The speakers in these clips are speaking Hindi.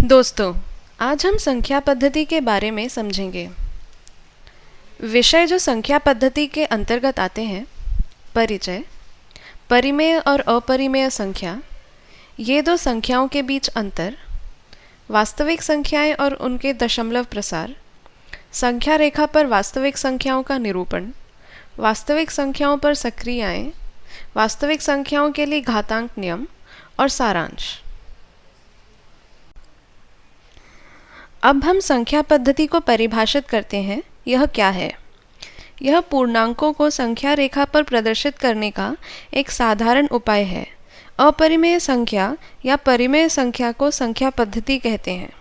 दोस्तों, आज हम संख्या पद्धति के बारे में समझेंगे। विषय जो संख्या पद्धति के अंतर्गत आते हैं: परिचय, परिमेय और अपरिमेय संख्या, ये दो संख्याओं के बीच अंतर, वास्तविक संख्याएं और उनके दशमलव प्रसार, संख्या रेखा पर वास्तविक संख्याओं का निरूपण, वास्तविक संख्याओं पर सक्रियाएं, वास्तविक संख्याओं के लिए घातांक नियम और सारांश। अब हम संख्या पद्धति को परिभाषित करते हैं। यह क्या है? यह पूर्णांकों को संख्या रेखा पर प्रदर्शित करने का एक साधारण उपाय है। अपरिमेय संख्या या परिमेय संख्या को संख्या पद्धति कहते हैं।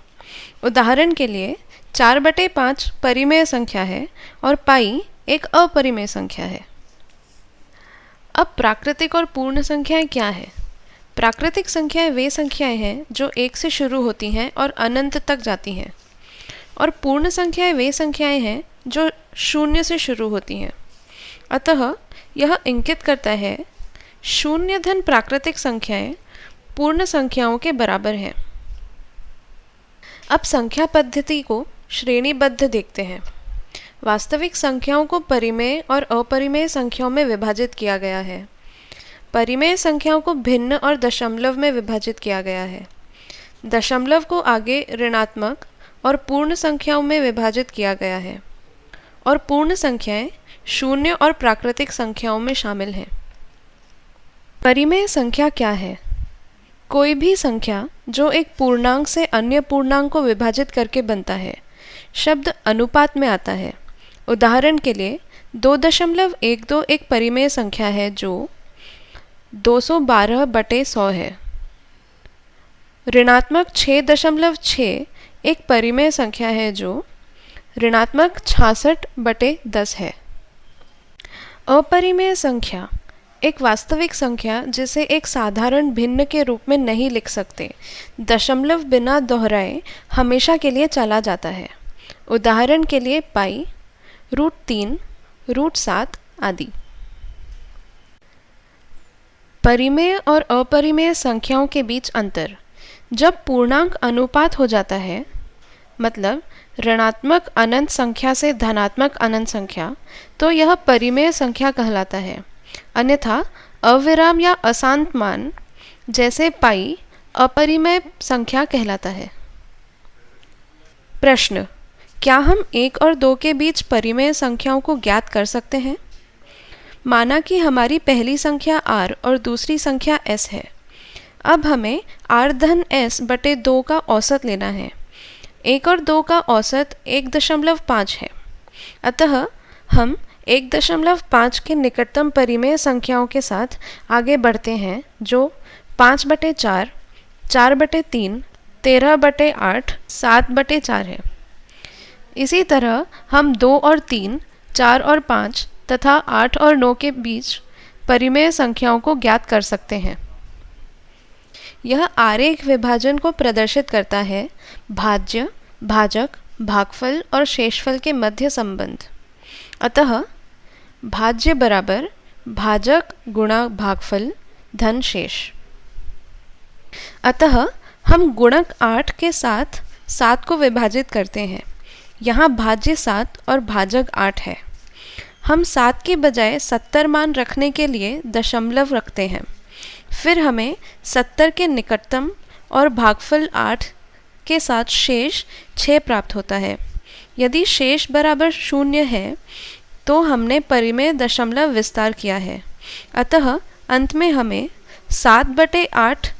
उदाहरण के लिए 4/5 परिमेय संख्या है और पाई एक अपरिमेय संख्या है। अब प्राकृतिक और पूर्ण संख्याएं क्या है? प्राकृतिक संख्याएं वे संख्याएं हैं जो 1 से शुरू होती हैं और अनंत तक जाती हैं, और पूर्ण संख्याएं वे संख्याएं हैं जो 0 से शुरू होती हैं। अतः यह इंगित करता है 0 धन प्राकृतिक संख्याएं पूर्ण संख्याओं के बराबर हैं। अब संख्या पद्धति को श्रेणीबद्ध देखते हैं। वास्तविक संख्याओं को परिमेय और अपरिमेय संख्याओं में विभाजित किया गया है। परिमेय संख्याओं को भिन्न और दशमलव में विभाजित किया गया है। दशमलव को आगे ऋणात्मक और पूर्ण संख्याओं में विभाजित किया गया है, और पूर्ण संख्याएं शून्य और प्राकृतिक संख्याओं में शामिल हैं। परिमेय संख्या क्या है? कोई भी संख्या जो एक पूर्णांक से अन्य पूर्णांक को विभाजित करके बनता है। शब्द अनुपात में आता है। उदाहरण के लिए 2.12 एक परिमेय संख्या है जो 212/100 है। ऋणात्मक 6.6 एक परिमेय संख्या है जो ऋणात्मक 66/10 है। अपरिमेय संख्या एक वास्तविक संख्या जिसे एक साधारण भिन्न के रूप में नहीं लिख सकते, दशमलव बिना दोहराए हमेशा के लिए चला जाता है। उदाहरण के लिए पाई, √3, √7 आदि। परिमेय और अपरिमेय संख्याओं के बीच अंतर: जब पूर्णांक अनुपात हो जाता है, मतलब ऋणात्मक अनंत संख्या से धनात्मक अनंत संख्या, तो यह परिमेय संख्या कहलाता है। अन्यथा अविराम या अशांत मान जैसे पाई अपरिमेय संख्या कहलाता है। प्रश्न: क्या हम 1 और 2 के बीच परिमेय संख्याओं को ज्ञात कर सकते हैं? माना कि हमारी पहली संख्या r और दूसरी संख्या s है। अब हमें r धन s/2 का औसत लेना है। 1 और 2 का औसत 1.5 है। अतः हम 1.5 के निकटतम परिमेय संख्याओं के साथ आगे बढ़ते हैं, जो 5/4, 4/3, 13/8, 7/4 है। इसी तरह हम 2 और 3, 4 और 5 तथा 8 और 9 के बीच परिमेय संख्याओं को ज्ञात कर सकते हैं। यह आरेख विभाजन को प्रदर्शित करता है: भाज्य, भाजक, भागफल और शेषफल के मध्य संबंध। अतः भाज्य बराबर भाजक गुणा भागफल धन शेष। अतः हम गुणक 8 के साथ 7 को विभाजित करते हैं। यहाँ भाज्य 7 और भाजक 8 है। हम 7 के बजाय 70 मान रखने के लिए दशमलव रखते हैं। फिर हमें 70 के निकटतम और भागफल 8 के साथ शेष 6 प्राप्त होता है। यदि शेष बराबर 0 है तो हमने परिमेय दशमलव विस्तार किया है। अतः अंत में हमें 7/8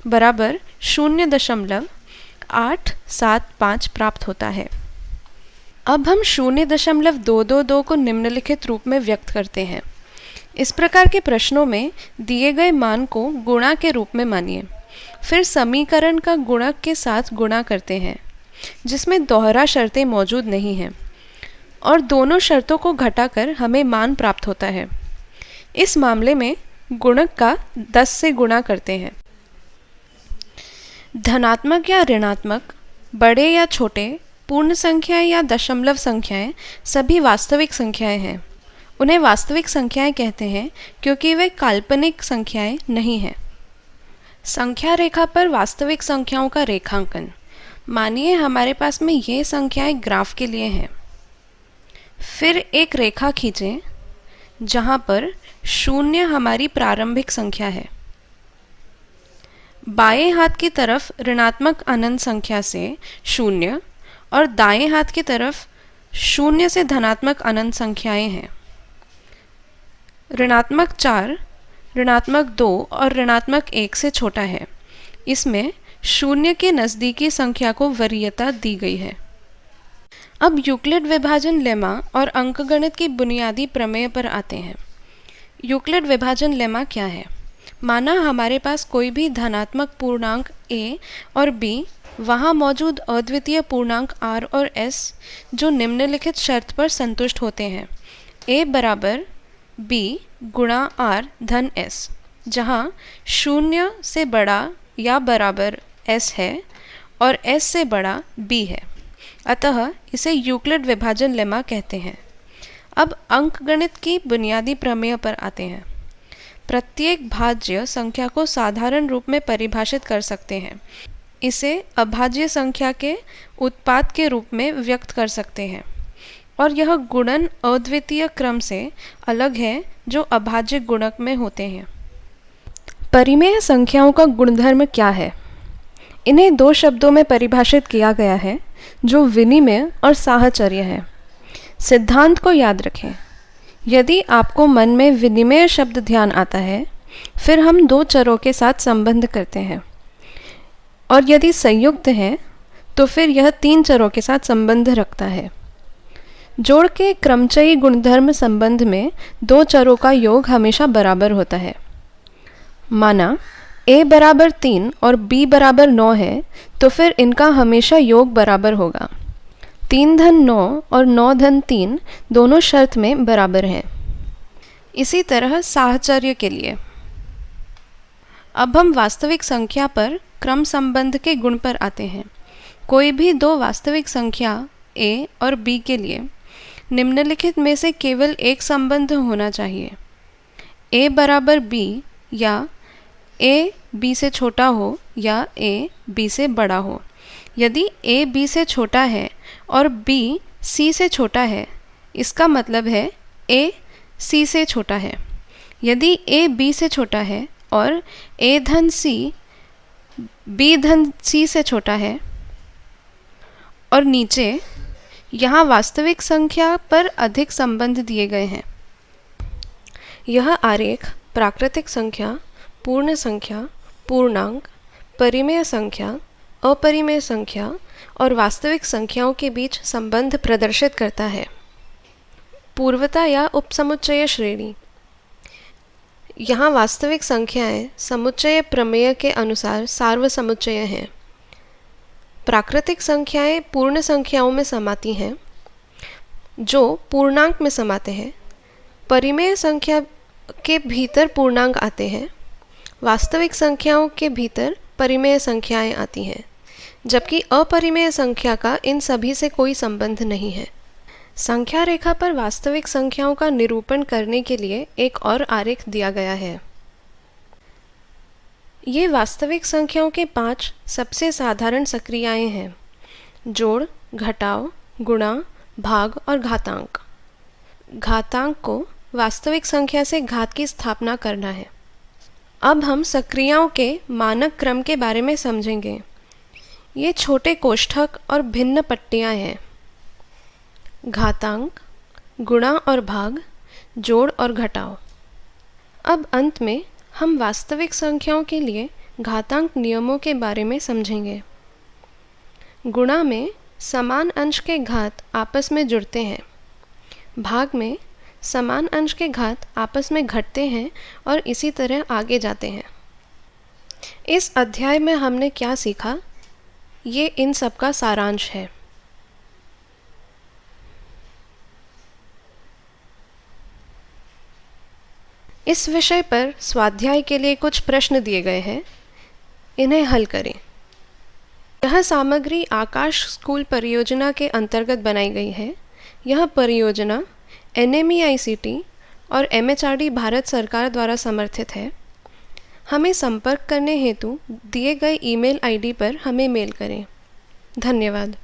बराबर 0.875 प्राप्त होता है। अब हम 0.222 को निम्नलिखित रूप में व्यक्त करते हैं। इस प्रकार के प्रश्नों में दिए गए मान को गुणा के रूप में मानिए। फिर समीकरण का गुणक के साथ गुणा करते हैं, जिसमें दोहरा शर्तें मौजूद नहीं हैं, और दोनों शर्तों को घटाकर हमें मान प्राप्त होता है। इस मामले में गुणक का 10 से गुणा करते हैं। धनात्मक या ऋणात्मक, बड़े या छोटे, पूर्ण संख्याएं या दशमलव संख्याएं सभी वास्तविक संख्याएं हैं। उन्हें वास्तविक संख्याएं कहते हैं क्योंकि वे काल्पनिक संख्याएं नहीं हैं। संख्या रेखा पर वास्तविक संख्याओं का रेखांकन। मानिए हमारे पास में ये संख्याएं ग्राफ के लिए हैं। फिर एक रेखा खींचें जहाँ पर 0 हमारी प्रारंभिक संख्या है। बाएं हाथ की तरफ ऋणात्मक अनंत संख्या से 0 और दाएं हाथ की तरफ 0 से धनात्मक अनंत संख्याएं हैं। ऋणात्मक 4, ऋणात्मक 2 और ऋणात्मक 1 से छोटा है। इसमें 0 के नज़दीकी संख्या को वरीयता दी गई है। अब यूक्लिड विभाजन लेमा और अंकगणित की बुनियादी प्रमेय पर आते हैं। यूक्लिड विभाजन लेमा क्या है? माना हमारे पास कोई भी धनात्मक पूर्णांक a और b वहाँ मौजूद अद्वितीय पूर्णांक r और s जो निम्नलिखित शर्त पर संतुष्ट होते हैं। a बराबर b गुणा r धन s, जहाँ 0 से बड़ा या बराबर s है और s से बड़ा b है। अतः इसे यूक्लिड विभाजन लेमा कहते हैं। अब अंकगणित की बुनियादी प्रमेय पर आते हैं। प्रत्येक भाज्य संख्या को साधारण रूप में परिभाषित कर सकते हैं। इसे अभाज्य संख्या के उत्पाद के रूप में व्यक्त कर सकते हैं और यह गुणन अद्वितीय क्रम से अलग है जो अभाज्य गुणक में होते हैं। परिमेय संख्याओं का गुणधर्म क्या है? इन्हें 2 शब्दों में परिभाषित किया गया है जो विनिमय और साहचर्य है। सिद्धांत को याद रखें। यदि आपको मन में विनिमय शब्द ध्यान आता है, फिर हम 2 चरों के साथ संबंध करते हैं, और यदि संयुक्त है तो फिर यह 3 चरों के साथ संबंध रखता है। जोड़ के क्रमचयी गुणधर्म संबंध में 2 चरों का योग हमेशा बराबर होता है। माना a बराबर 3 और b बराबर 9 है तो फिर इनका हमेशा योग बराबर होगा। 3 धन 9 और 9 धन 3 दोनों शर्त में बराबर हैं। इसी तरह साहचर्य के लिए। अब हम वास्तविक संख्या पर क्रम संबंध के गुण पर आते हैं। कोई भी 2 वास्तविक संख्या a और b के लिए निम्नलिखित में से केवल एक संबंध होना चाहिए। a बराबर b या a b से छोटा हो या a b से बड़ा हो। यदि a b से छोटा है और b c से छोटा है, इसका मतलब है a c से छोटा है। यदि a b से छोटा है और a धन c b धन c से छोटा है, और नीचे यहाँ वास्तविक संख्या पर अधिक संबंध दिए गए हैं। यह आरेख प्राकृतिक संख्या, पूर्ण संख्या, पूर्णांक, परिमेय संख्या, अपरिमेय संख्या और वास्तविक संख्याओं के बीच संबंध प्रदर्शित करता है। पूर्वता या उपसमुच्चय श्रेणी। यहाँ वास्तविक संख्याएं समुच्चय प्रमेय के अनुसार सार्वसमुच्चय हैं। प्राकृतिक संख्याएं पूर्ण संख्याओं में समाती हैं जो पूर्णांक में समाते हैं। परिमेय संख्या के भीतर पूर्णांक आते हैं। वास्तविक संख्याओं के भीतर परिमेय संख्याएं आती हैं, जबकि अपरिमेय संख्या का इन सभी से कोई संबंध नहीं है। संख्या रेखा पर वास्तविक संख्याओं का निरूपण करने के लिए एक और आरेख दिया गया है। ये वास्तविक संख्याओं के 5 सबसे साधारण सक्रियाएं हैं: जोड़, घटाव, गुणा, भाग और घातांक। घातांक को वास्तविक संख्या से घात की स्थापना करना है। अब हम सक्रियाओं के मानक क्रम के बारे में समझेंगे। ये छोटे कोष्ठक और भिन्न पट्टियाँ हैं: घातांक, गुणा और भाग, जोड़ और घटाव। अब अंत में हम वास्तविक संख्याओं के लिए घातांक नियमों के बारे में समझेंगे। गुणा में समान अंश के घात आपस में जुड़ते हैं। भाग में समान अंश के घात आपस में घटते हैं और इसी तरह आगे जाते हैं। इस अध्याय में हमने क्या सीखा, ये इन सब का सारांश है। इस विषय पर स्वाध्याय के लिए कुछ प्रश्न दिए गए हैं, इन्हें हल करें। यह सामग्री आकाश स्कूल परियोजना के अंतर्गत बनाई गई है। यह परियोजना NMEICT और MHRD भारत सरकार द्वारा समर्थित है। हमें संपर्क करने हेतु दिए गए ईमेल ID पर हमें मेल करें। धन्यवाद।